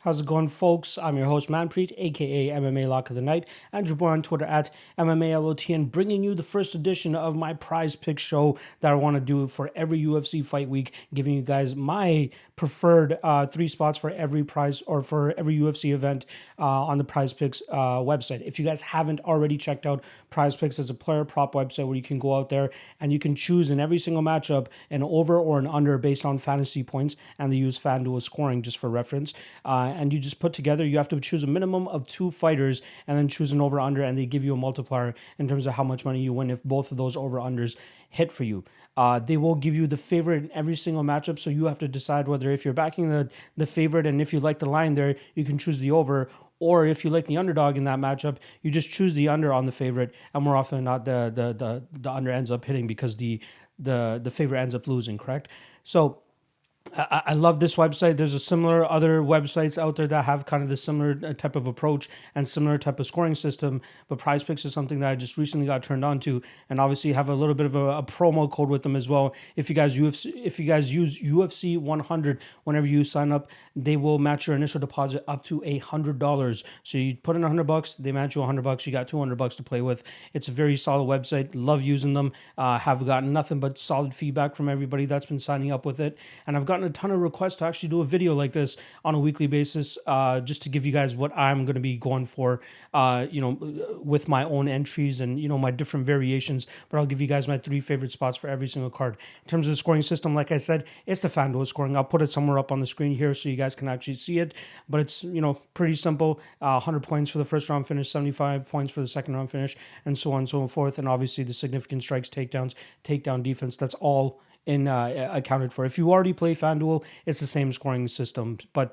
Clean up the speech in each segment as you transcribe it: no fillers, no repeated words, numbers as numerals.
How's it going, folks? I'm your host, Manpreet, aka MMA Lock of the Night, and your boy on Twitter at MMALOTN, bringing you the first edition of my prize pick show that I want to do for every UFC fight week, giving you guys my preferred three spots for every prize or for every UFC event on the Prize Picks website. If you guys haven't already checked out Prize Picks as a player prop website where you can go out there and you can choose in every single matchup an over or an under based on fantasy points, and they use FanDuel scoring just for reference. And you just put together, you have to choose a minimum of two fighters and then choose an over under, and they give you a multiplier in terms of how much money you win if both of those over unders hit for you. They will give you the favorite in every single matchup, so you have to decide whether if you're backing the favorite and if you like the line there, you can choose the over, or if you like the underdog in that matchup, you just choose the under on the favorite, and more often than not, the under ends up hitting because the favorite ends up losing, correct? So I love this website. There's a similar other websites out there that have kind of the similar type of approach and similar type of scoring system. But Prize Picks is something that I just recently got turned on to, and obviously have a little bit of a promo code with them as well. If you guys use UFC 100 whenever you sign up, they will match your initial deposit up to $100. So you put in $100, they match you $100. You got $200 to play with. It's a very solid website. Love using them. Have gotten nothing but solid feedback from everybody that's been signing up with it, and I've gotten a ton of requests to actually do a video like this on a weekly basis, just to give you guys what I'm going to be going for, with my own entries and, my different variations. But I'll give you guys my three favorite spots for every single card. In terms of the scoring system, like I said, it's the FanDuel scoring. I'll put it somewhere up on the screen here so you guys can actually see it. But it's, pretty simple. 100 points for the first round finish, 75 points for the second round finish, and so on and so forth. And obviously the significant strikes, takedowns, takedown defense, that's all accounted for. If you already play FanDuel, it's the same scoring system, but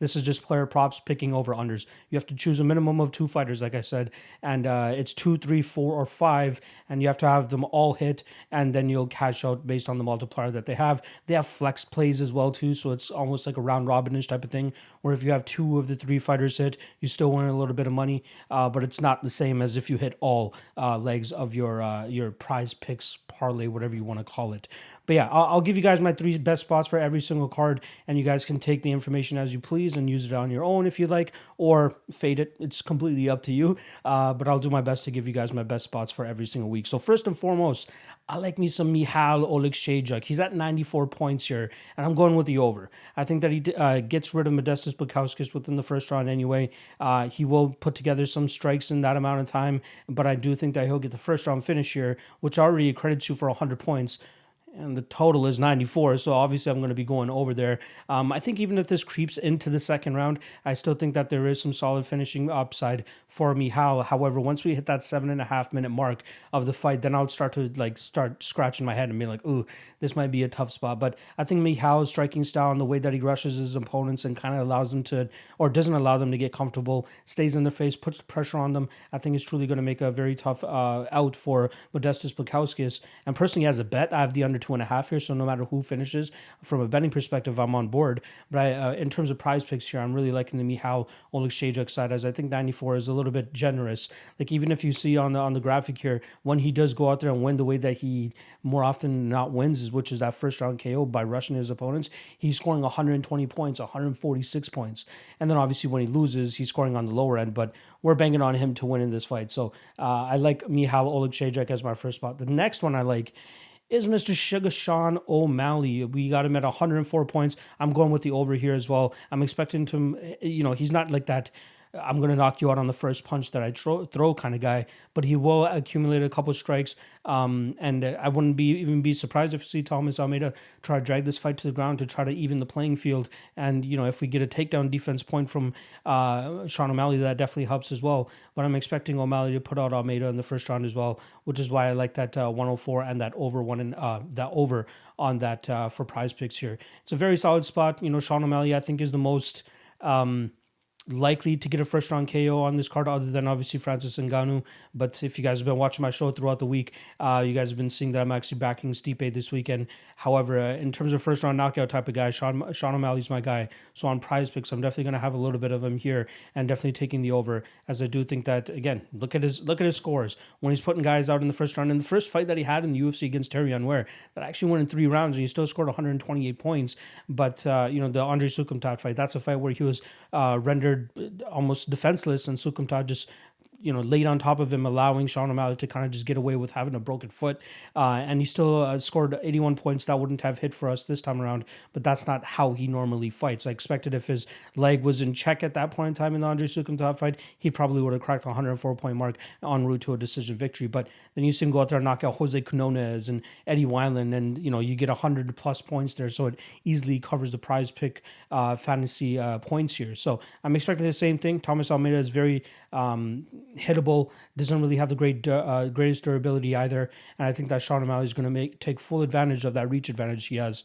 this is just player props picking over unders. You have to choose a minimum of two fighters, like I said, and it's 2, 3, 4, or 5, and you have to have them all hit, and then you'll cash out based on the multiplier that they have. They have flex plays as well too, so it's almost like a round robinish type of thing, where if you have 2 of the 3 fighters hit, you still win a little bit of money, but it's not the same as if you hit all legs of your prize picks parlay, whatever you want to call it. But yeah, I'll give you guys my 3 best spots for every single card, and you guys can take the information as you please and use it on your own if you like, or fade it. It's completely up to you. But I'll do my best to give you guys my best spots for every single week. So first and foremost, I like me some Michal Oleksiejczuk. He's at 94 points here, and I'm going with the over. I think that he gets rid of Modestas Bukauskas within the first round anyway. He will put together some strikes in that amount of time, but I do think that he'll get the first round finish here, which already accredits you for 100 points. And the total is 94, so obviously I'm going to be going over there. I think even if this creeps into the second round, I still think that there is some solid finishing upside for Michal. However, once we hit that 7.5 minute mark of the fight, then I'll start scratching my head and be like, ooh, this might be a tough spot. But I think Michal's striking style and the way that he rushes his opponents and kind of allows them to, or doesn't allow them to get comfortable, stays in their face, puts the pressure on them, I think it's truly going to make a very tough out for Modestas Bukauskas. And personally, as a bet, I have the under 2.5 here, so no matter who finishes, from a betting perspective, I'm on board. But in terms of prize picks here, I'm really liking the Michal Oleksiejczuk side, as I think 94 is a little bit generous. Like, even if you see on the graphic here, when he does go out there and win the way that he more often than not wins, which is that first round KO by rushing his opponents, he's scoring 120 points, 146 points. And then obviously when he loses, he's scoring on the lower end, but we're banging on him to win in this fight. So I like Michal Oleksiejczuk as my first spot. The next one I like is Mr. Sugar Sean O'Malley. We got him at 104 points. I'm going with the over here as well. I'm expecting him, he's not like that I'm going to knock you out on the first punch that I throw kind of guy, but he will accumulate a couple strikes. And I wouldn't even be surprised if you see Thomas Almeida try to drag this fight to the ground to try to even the playing field. And, if we get a takedown defense point from Sean O'Malley, that definitely helps as well. But I'm expecting O'Malley to put out Almeida in the first round as well, which is why I like that 104 and that over that over on that for prize picks here. It's a very solid spot. Sean O'Malley, I think, is the most likely to get a first round KO on this card, other than obviously Francis Ngannou. But if you guys have been watching my show throughout the week, you guys have been seeing that I'm actually backing Stipe this weekend. However, in terms of first round knockout type of guy, Sean O'Malley's my guy. So on Prize Picks, I'm definitely going to have a little bit of him here, and definitely taking the over, as I do think that, again, look at his scores when he's putting guys out in the first round. In the first fight that he had in the UFC against Terry Ware, that actually went in 3 rounds, and he still scored 128 points. But the Andre Sukumtat fight, that's a fight where he was rendered almost defenseless, and Sukumtat just laid on top of him, allowing Sean O'Malley to kind of just get away with having a broken foot. And he still scored 81 points. That wouldn't have hit for us this time around, but that's not how he normally fights. I expected if his leg was in check at that point in time in the Andre Sukumtat fight, he probably would have cracked the 104-point mark en route to a decision victory. But then you see him go out there and knock out Jose Quinones and Eddie Wineland, and you get 100+ points there, so it easily covers the Prize Pick fantasy points here. So I'm expecting the same thing. Thomas Almeida is very hittable, doesn't really have the greatest durability either, and I think that Sean O'Malley is going to take full advantage of that reach advantage he has,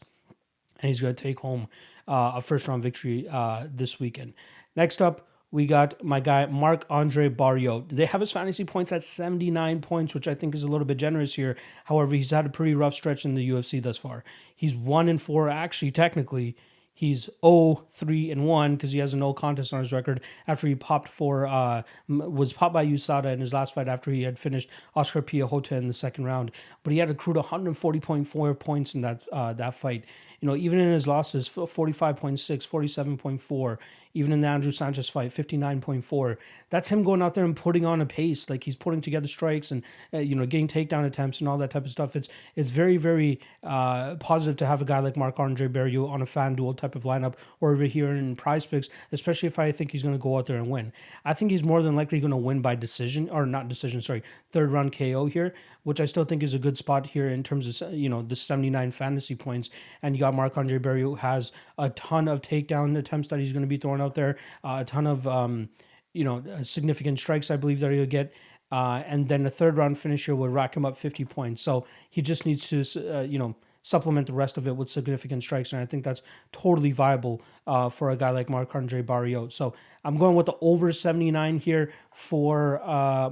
and he's going to take home a first round victory this weekend. Next up, we got my guy Marc-Andre Barrio. They have his fantasy points at 79 points, which I think is a little bit generous here. However, he's had a pretty rough stretch in the UFC thus far. He's 1-4, actually, technically. He's 0-3-1 because he has a no contest on his record after he was popped by USADA in his last fight after he had finished Oscar Piahota in the second round. But he had accrued 140.4 points in that fight. Even in his losses, 45.6, 47.4. Even in the Andrew Sanchez fight, 59.4. That's him going out there and putting on a pace. Like, he's putting together strikes and getting takedown attempts and all that type of stuff. It's very, very positive to have a guy like Marc-Andre Barrio on a FanDuel type of lineup, or over here in Prize Picks, especially if I think he's going to go out there and win. I think he's more than likely going to win by third round KO here, which I still think is a good spot here in terms of the 79 fantasy points. And you got Marc-Andre Barrio, who has a ton of takedown attempts that he's going to be throwing out there, a ton of significant strikes I believe that he'll get, and then a third round finisher would rack him up 50 points. So he just needs to supplement the rest of it with significant strikes, and I think that's totally viable for a guy like Marc-Andre Barrio. So I'm going with the over 79 here for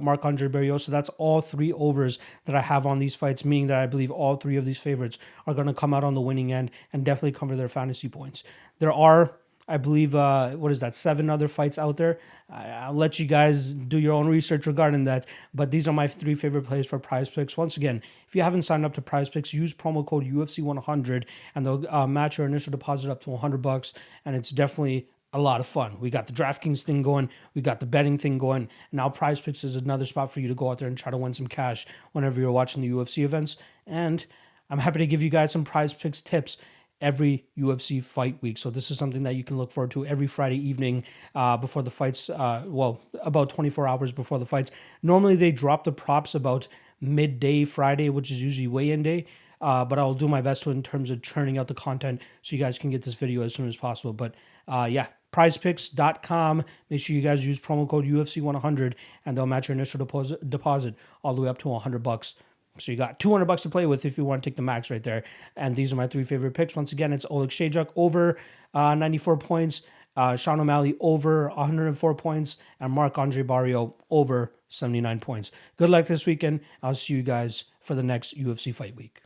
Marc-Andre Barrio. So that's all 3 overs that I have on these fights, meaning that I believe all 3 of these favorites are going to come out on the winning end and definitely cover their fantasy points. There are, I believe, 7 other fights out there. I'll let you guys do your own research regarding that. But these are my 3 favorite plays for Prize Picks. Once again, if you haven't signed up to Prize Picks, use promo code UFC100 and they'll match your initial deposit up to $100. And it's definitely a lot of fun. We got the DraftKings thing going. We got the betting thing going. And now Prize Picks is another spot for you to go out there and try to win some cash whenever you're watching the UFC events. And I'm happy to give you guys some Prize Picks tips every UFC fight week. So this is something that you can look forward to every Friday evening before the fights, about 24 hours before the fights. Normally they drop the props about midday Friday, which is usually weigh-in day, but I'll do my best in terms of churning out the content so you guys can get this video as soon as possible. But prizepicks.com. Make sure you guys use promo code UFC100 and they'll match your initial deposit all the way up to $100. So you got $200 to play with if you want to take the max right there. And these are my 3 favorite picks. Once again, it's Oleg Shayjuk over 94 points, Sean O'Malley over 104 points, and Marc-Andre Barrio over 79 points. Good luck this weekend. I'll see you guys for the next UFC fight week.